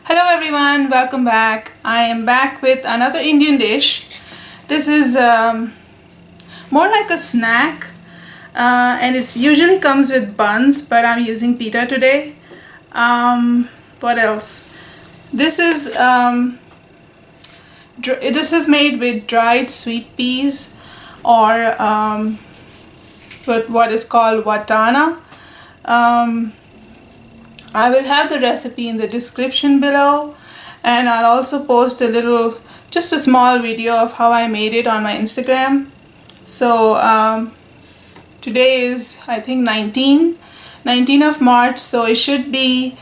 Hello everyone, welcome back. I am back with another Indian dish. This is more like a snack and it usually comes with buns, but I'm using pita today. What else? This is made with dried sweet peas or what is called Vatana. I will have the recipe in the description below, and I'll also post just a small video of how I made it on my Instagram. So today is I think 19th of March, so it should be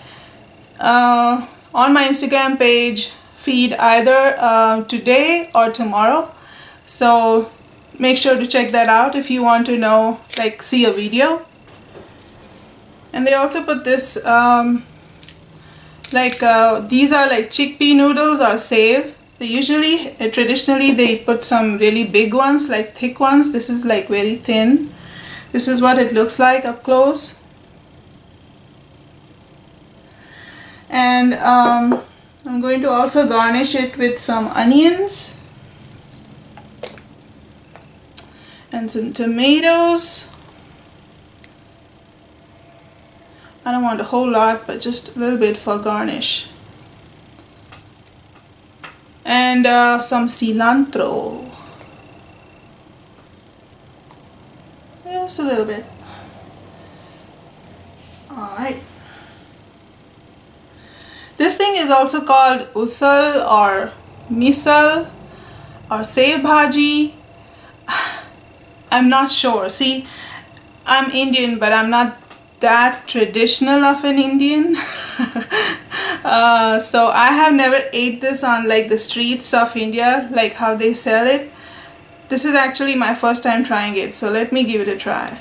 on my Instagram page feed either today or tomorrow. So make sure to check that out if you want to know, like, see a video. And they also put this, these are like chickpea noodles or save. Traditionally they put some really big ones, like thick ones. This is like very thin. This is what it looks like up close. And I'm going to also garnish it with some onions and some tomatoes. I don't want a whole lot, but just a little bit for garnish. And some cilantro. Just a little bit. Alright. This thing is also called USAL or misal or sev bhaji. I'm not sure. See, I'm Indian, but I'm not that traditional of an Indian. So I have never ate this on like the streets of India, like how they sell it. This is actually my first time trying it, so let me give it a try.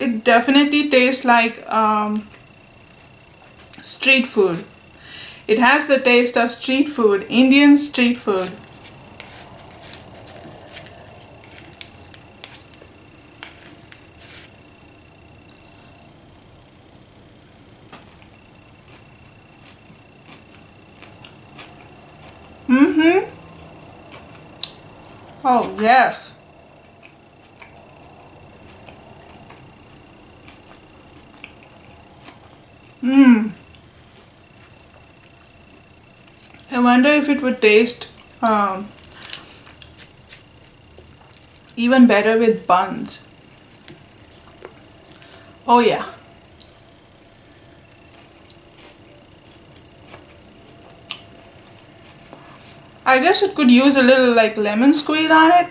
It definitely tastes like street food. It has the taste of street food, Indian street food. Oh yes. I wonder if it would taste even better with buns. Oh yeah. I guess it could use a little like lemon squeeze on it.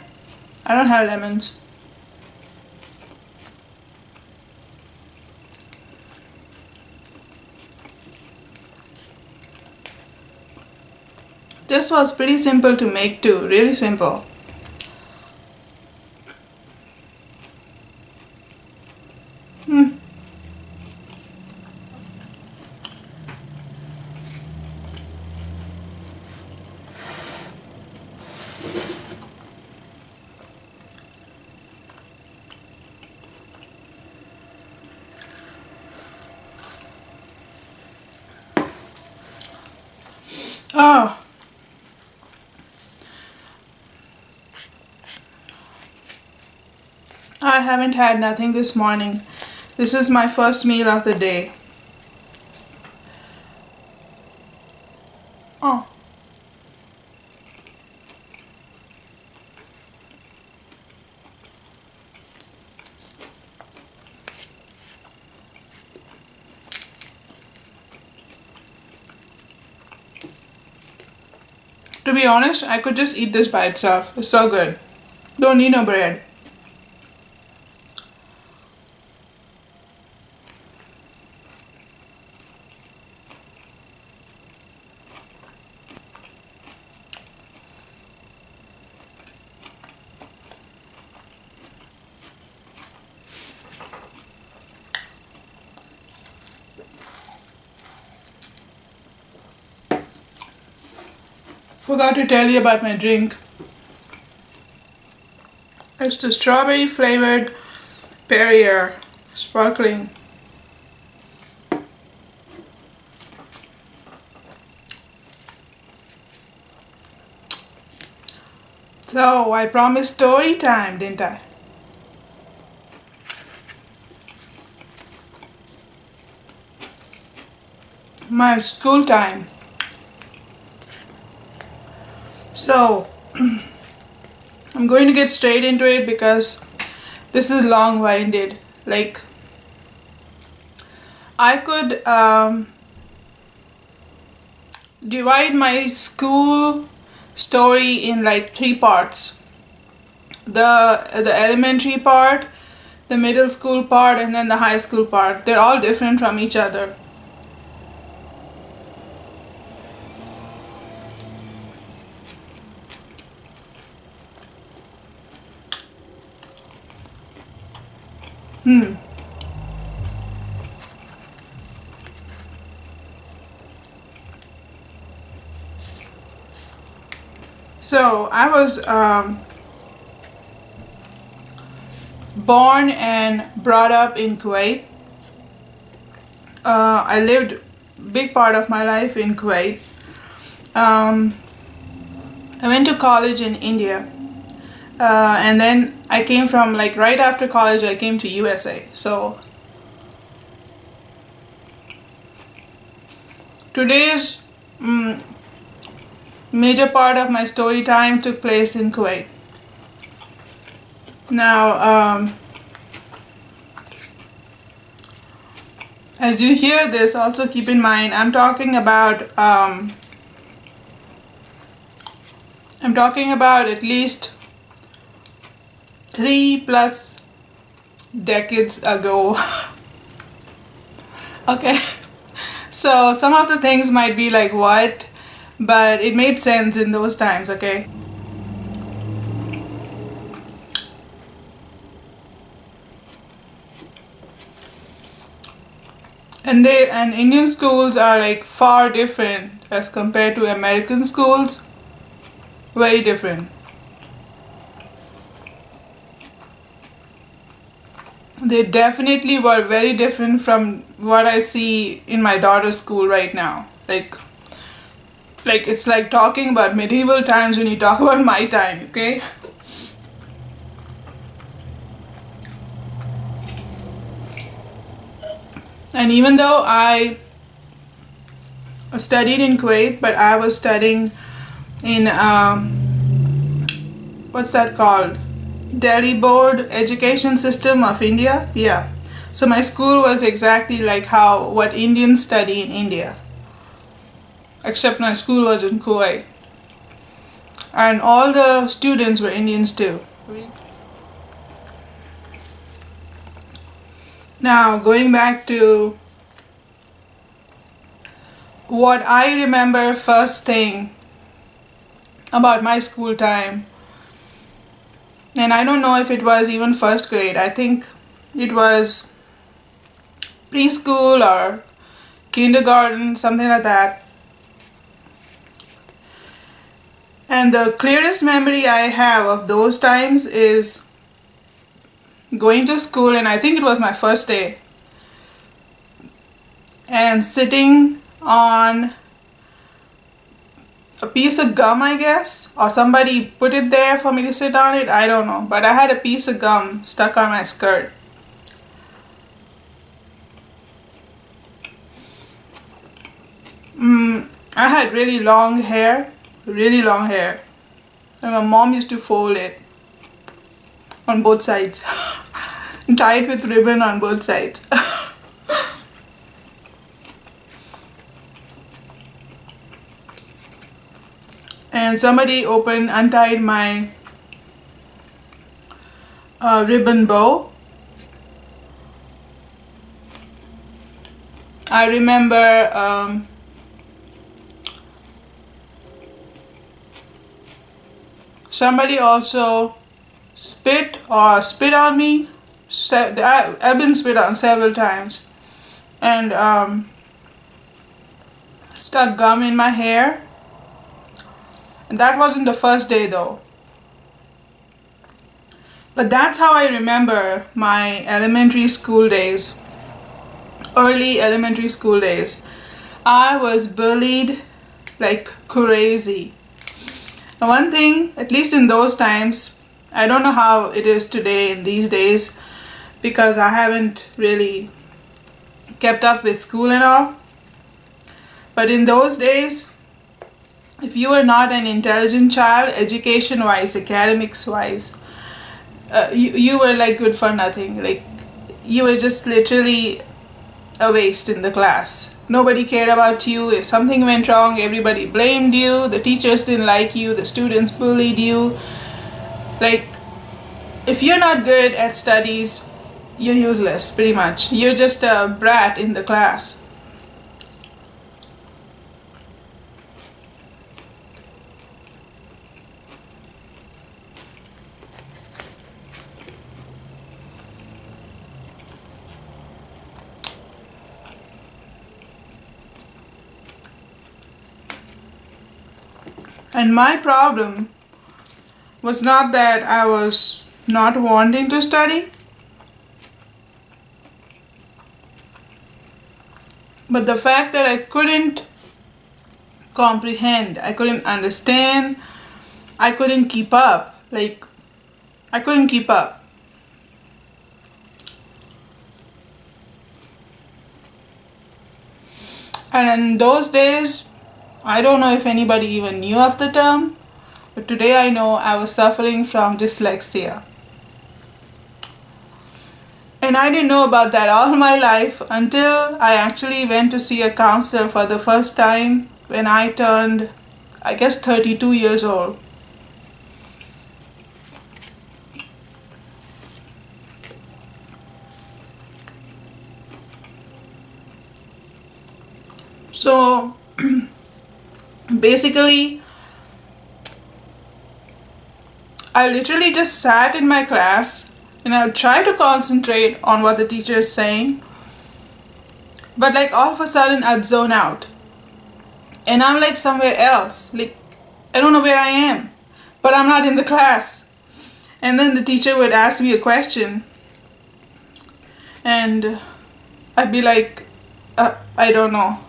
I don't have lemons. This was pretty simple to make too, really simple. Oh. I haven't had nothing this morning. This is my first meal of the day. Oh. To be honest, I could just eat this by itself. It's so good. Don't need no bread. Forgot to tell you about my drink. It's the strawberry flavored Perrier sparkling. So I promised story time, didn't I? My school time. So I'm going to get straight into it because this is long-winded. Like, I could divide my school story in like 3 parts. The elementary part, the middle school part, and then the high school part. They're all different from each other. So I was born and brought up in Kuwait. I lived big part of my life in Kuwait. I went to college in India. And then I came from, like, right after college I came to USA. So today's major part of my story time took place in Kuwait. Now as you hear this, also keep in mind I'm talking about at least 3+ decades ago. Okay, so some of the things might be like, what? But it made sense in those times, okay? And Indian schools are like far different as compared to American schools. Very different. They definitely were very different from what I see in my daughter's school right now. Like it's like talking about medieval times when you talk about my time, okay? And even though I studied in Kuwait, but I was studying in what's that called? Delhi Board Education System of India. Yeah. So my school was exactly like what Indians study in India. Except my school was in Kuwait. And all the students were Indians too. Now, going back to what I remember first thing about my school time. And I don't know if it was even first grade. I think it was preschool or kindergarten, something like that. And the clearest memory I have of those times is going to school, and I think it was my first day, and sitting on a piece of gum, I guess, or somebody put it there for me to sit on it, I don't know, but I had a piece of gum stuck on my skirt. I had really long hair, and my mom used to fold it on both sides, tie it with ribbon on both sides. And somebody untied my ribbon bow. I remember somebody also spit on me. I've been spit on several times, and stuck gum in my hair. And that wasn't the first day though. But that's how I remember my elementary school days, early elementary school days. I was bullied like crazy. And one thing, at least in those times, I don't know how it is today in these days because I haven't really kept up with school and all. But in those days, if you were not an intelligent child, education-wise, academics-wise, you were like good for nothing. Like you were just literally a waste in the class. Nobody cared about you. If something went wrong, everybody blamed you. The teachers didn't like you. The students bullied you. Like if you're not good at studies, you're useless pretty much. You're just a brat in the class. And my problem was not that I was not wanting to study, but the fact that I couldn't comprehend, I couldn't understand, I couldn't keep up. Like, I couldn't keep up. And in those days, I don't know if anybody even knew of the term, but today I know I was suffering from dyslexia. And I didn't know about that all my life until I actually went to see a counselor for the first time when I turned, I guess, 32 years old. So basically, I literally just sat in my class and I would try to concentrate on what the teacher is saying, but like all of a sudden I'd zone out and I'm like somewhere else. Like I don't know where I am, but I'm not in the class. And then the teacher would ask me a question and I'd be like, I don't know.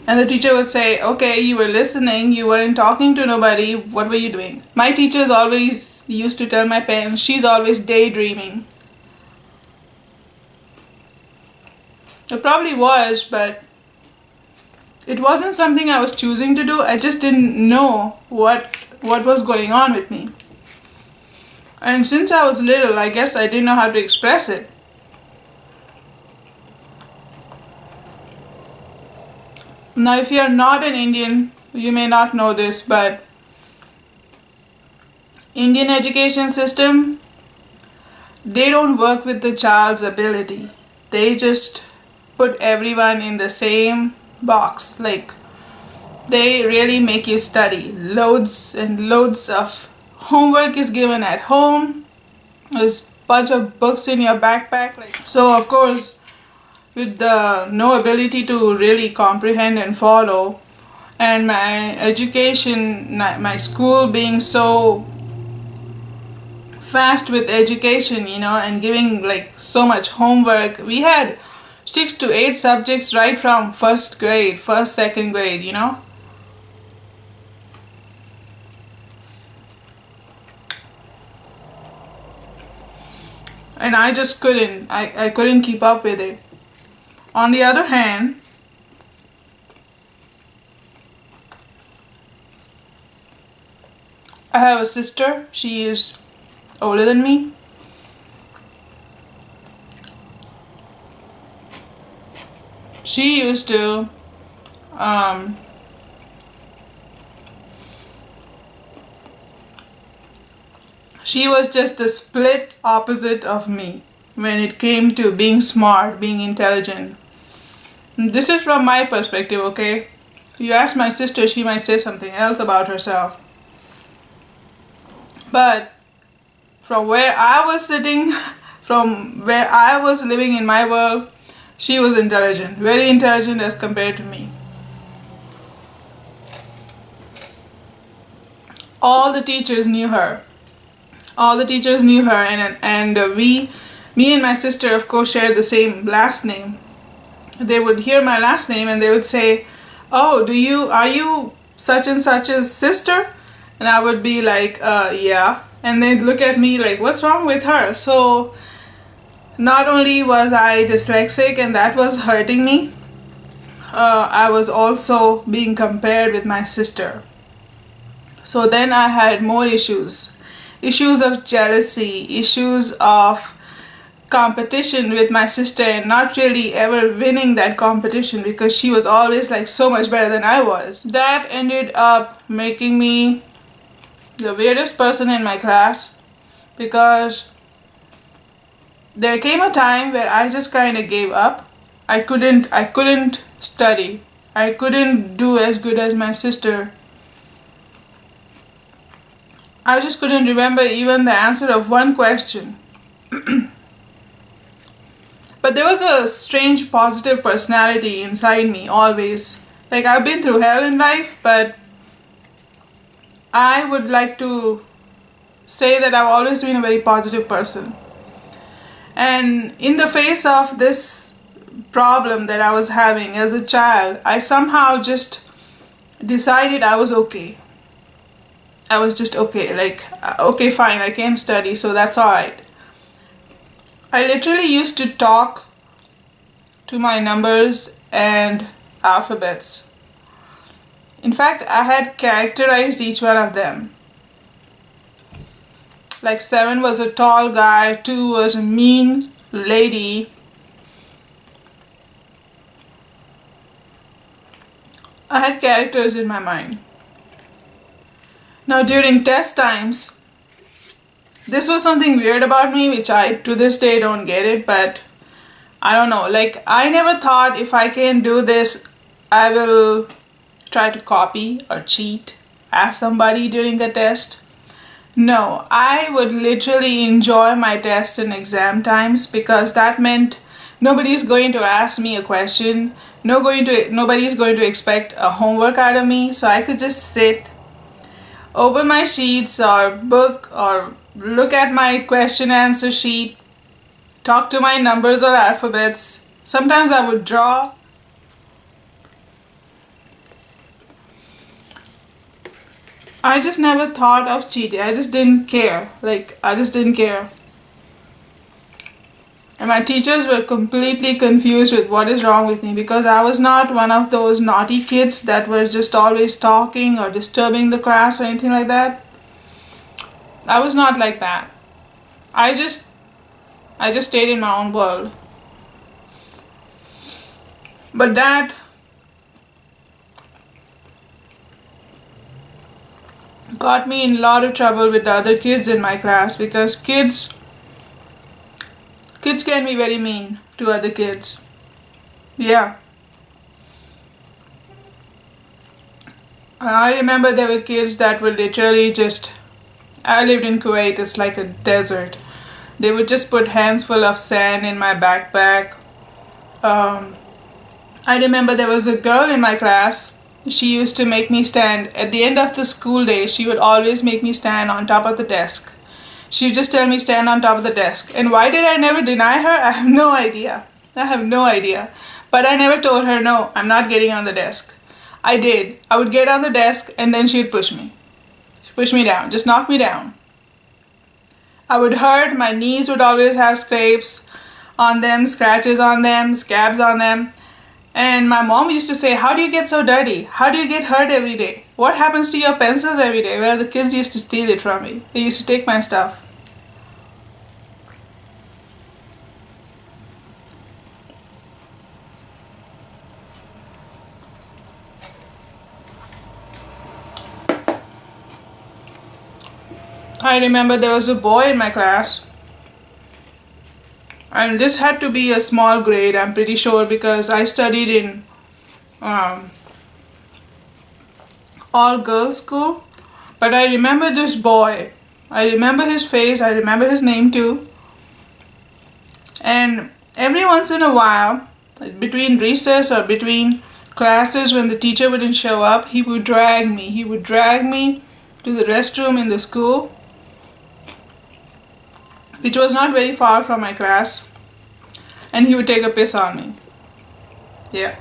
And the teacher would say, okay, you were listening, you weren't talking to nobody, what were you doing? My teachers always used to tell my parents, she's always daydreaming. It probably was, but it wasn't something I was choosing to do. I just didn't know what was going on with me. And since I was little, I guess I didn't know how to express it. Now, if you're not an Indian, you may not know this, but Indian education system, they don't work with the child's ability. They just put everyone in the same box. Like, they really make you study. Loads and loads of homework is given at home. There's a bunch of books in your backpack. So, of course, with the no ability to really comprehend and follow, and my education, my school being so fast with education, and giving like so much homework, we had 6 to 8 subjects right from first, second grade, and I just couldn't, I couldn't keep up with it. On the other hand, I have a sister. She is older than me. She used to she was just the split opposite of me when it came to being smart, being intelligent. This is from my perspective, okay? You ask my sister, she might say something else about herself. But from where I was sitting, from where I was living in my world, she was intelligent, very intelligent as compared to me. all the teachers knew her. All the teachers knew her, and me and my sister, of course, shared the same last name. They would hear my last name and they would say, "Oh, are you such and such's sister?" And I would be like, yeah. And they'd look at me like, "What's wrong with her?" So not only was I dyslexic and that was hurting me, I was also being compared with my sister. So then I had more issues of jealousy, issues of competition with my sister, and not really ever winning that competition because she was always like so much better than I was. That ended up making me the weirdest person in my class, because there came a time where I just kind of gave up. I couldn't study. I couldn't do as good as my sister. I just couldn't remember even the answer of one question. But there was a strange positive personality inside me always. Like, I've been through hell in life, but I would like to say that I've always been a very positive person. And in the face of this problem that I was having as a child, I somehow just decided I was okay. I was just okay, like, okay, fine, I can study, so that's alright. I literally used to talk to my numbers and alphabets. In fact, I had characterized each one of them. Like 7 was a tall guy, 2 was a mean lady. I had characters in my mind. Now during test times, this was something weird about me, which I to this day don't get it, but I don't know. Like, I never thought if I can do this, I will try to copy or cheat, ask somebody during a test. No, I would literally enjoy my tests and exam times, because that meant nobody's going to ask me a question, nobody's going to expect a homework out of me, so I could just sit, open my sheets or book or look at my question answer sheet, talk to my numbers or alphabets. Sometimes I would draw. I just never thought of cheating. I just didn't care. Like, I just didn't care. And my teachers were completely confused with what is wrong with me, because I was not one of those naughty kids that were just always talking or disturbing the class or anything like that. I was not like that. I just stayed in my own world. But that got me in a lot of trouble with the other kids in my class, because kids can be very mean to other kids. Yeah. I remember there were kids that were literally just, I lived in Kuwait, it's like a desert. They would just put hands full of sand in my backpack. I remember there was a girl in my class. She used to make me stand, at the end of the school day, she would always make me stand on top of the desk. She would just tell me stand on top of the desk. And why did I never deny her? I have no idea. But I never told her, no, I'm not getting on the desk. I did. I would get on the desk and then she'd push me. She'd push me down, just knock me down. I would hurt, my knees would always have scrapes on them, scratches on them, scabs on them. And my mom used to say, how do you get so dirty? How do you get hurt every day? What happens to your pencils every day? Well, the kids used to steal it from me. They used to take my stuff. I remember there was a boy in my class. And this had to be a small grade, I'm pretty sure, because I studied in all girls school. But I remember this boy. I remember his face. I remember his name too. And every once in a while, between recess or between classes, when the teacher wouldn't show up, he would drag me. He would drag me to the restroom in the school, which was not very far from my class, and he would take a piss on me. Yeah.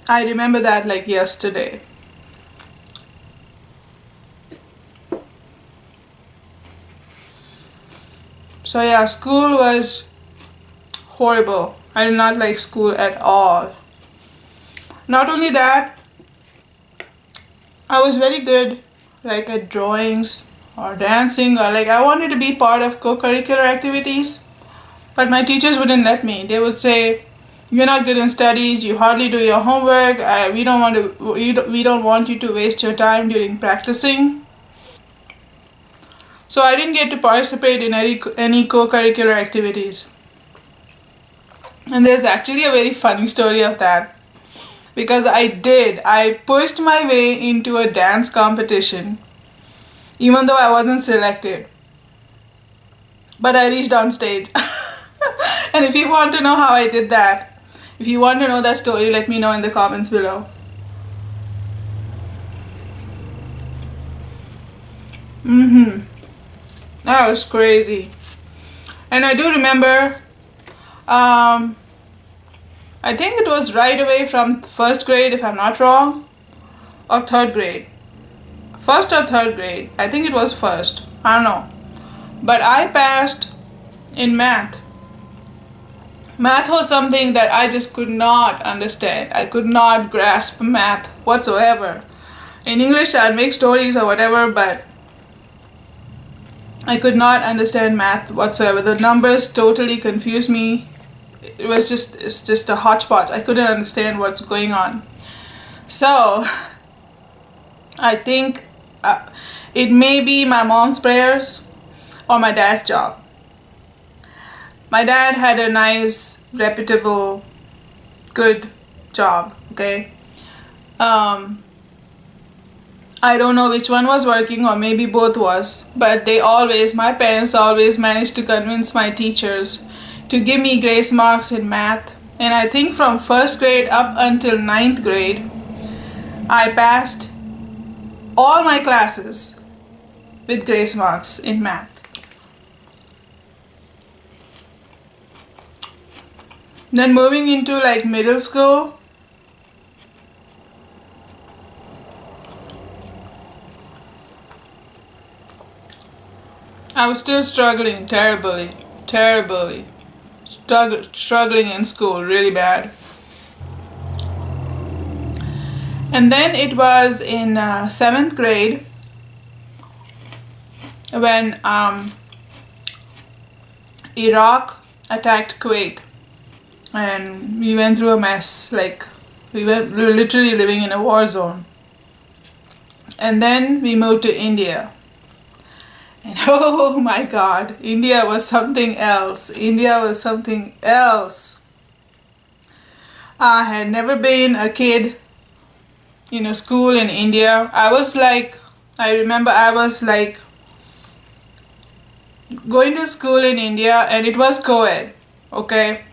I remember that like yesterday. So yeah, school was horrible. I did not like school at all. Not only that, I was very good like at drawings or dancing, or like I wanted to be part of co-curricular activities, but my teachers wouldn't let me. They would say, "You're not good in studies, you hardly do your homework, we don't want you to waste your time during practicing." So I didn't get to participate in any co-curricular activities. And there's actually a very funny story of that. Because I pushed my way into a dance competition, even though I wasn't selected. But I reached on stage. And if you want to know how I did that, if you want to know that story, let me know in the comments below. That was crazy. And I do remember, I think it was right away from first grade, if I'm not wrong, or third grade. First or third grade. I think it was first. I don't know. But I passed in math. Math was something that I just could not understand. I could not grasp math whatsoever. In English, I'd make stories or whatever, but I could not understand math whatsoever. The numbers totally confused me. It's just a hodgepodge. I couldn't understand what's going on. So I think it may be my mom's prayers or my dad's job. My dad had a nice, reputable, good job, okay? I don't know which one was working, or maybe both was, but my parents always managed to convince my teachers to give me grace marks in math. And I think from first grade up until 9th grade, I passed all my classes with grace marks in math. Then moving into like middle school, I was still struggling terribly. Struggling in school really bad. And then it was in 7th grade when Iraq attacked Kuwait, and we went through a mess. Like we were literally living in a war zone. And then we moved to India. And oh my God, India was something else. I had never been a kid in a school in India. I remember I was like going to school in India, and it was co-ed, okay?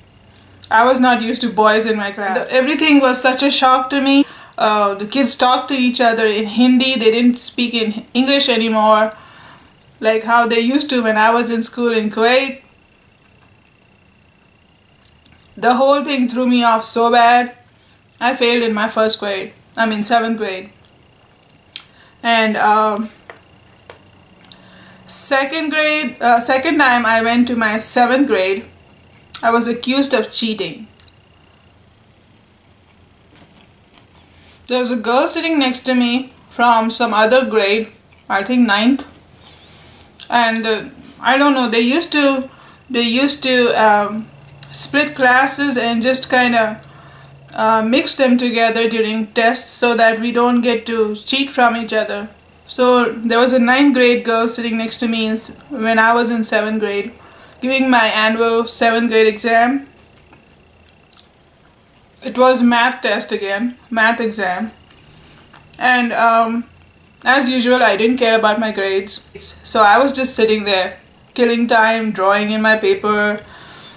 I was not used to boys in my class. Everything was such a shock to me. The kids talked to each other in Hindi. They didn't speak in English anymore, like how they used to when I was in school in Kuwait. The whole thing threw me off so bad. I failed in my 7th grade. And second time I went to my 7th grade, I was accused of cheating. There was a girl sitting next to me from some other grade, I think 9th. And I don't know, they used to split classes and just kind of mix them together during tests so that we don't get to cheat from each other. So there was a 9th grade girl sitting next to me when I was in 7th grade, giving my annual 7th grade exam. It was math exam. And as usual, I didn't care about my grades. So I was just sitting there, killing time, drawing in my paper.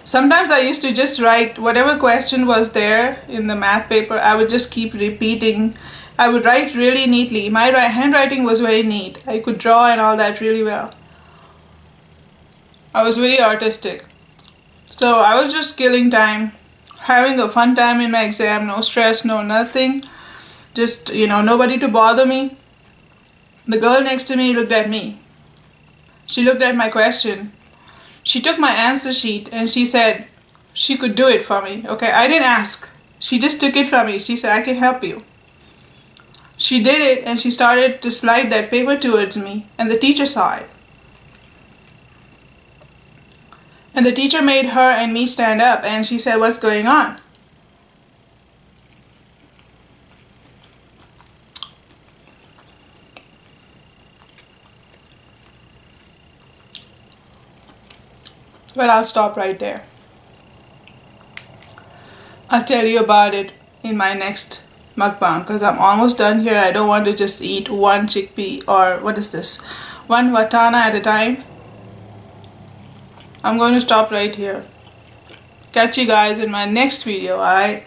Sometimes I used to just write whatever question was there in the math paper. I would just keep repeating I would write really neatly. My handwriting was very neat. I could draw and all that really well. I was very artistic. So I was just killing time, having a fun time in my exam, no stress, no nothing. Just, nobody to bother me. The girl next to me looked at me. She looked at my question. She took my answer sheet and she said she could do it for me. Okay, I didn't ask. She just took it from me. She said, I can help you. She did it and she started to slide that paper towards me, and the teacher saw it. And the teacher made her and me stand up and she said, what's going on? Well, I'll stop right there. I'll tell you about it in my next mukbang because I'm almost done here. I don't want to just eat one chickpea, or what is this? One Vatana at a time. I'm going to stop right here. Catch you guys in my next video, alright?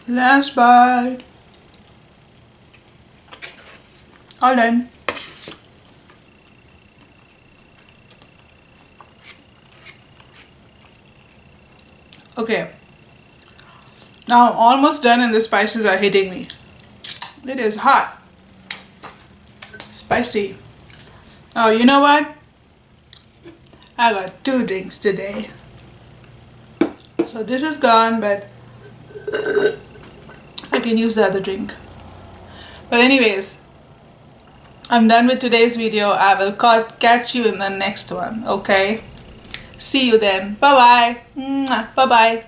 Last bite. All done. Okay. Now I'm almost done and the spices are hitting me. It is hot. Spicy. Oh, you know what? I got 2 drinks today. So this is gone, but I can use the other drink. But anyways, I'm done with today's video. I will catch you in the next one, okay? See you then. Bye-bye. Bye-bye.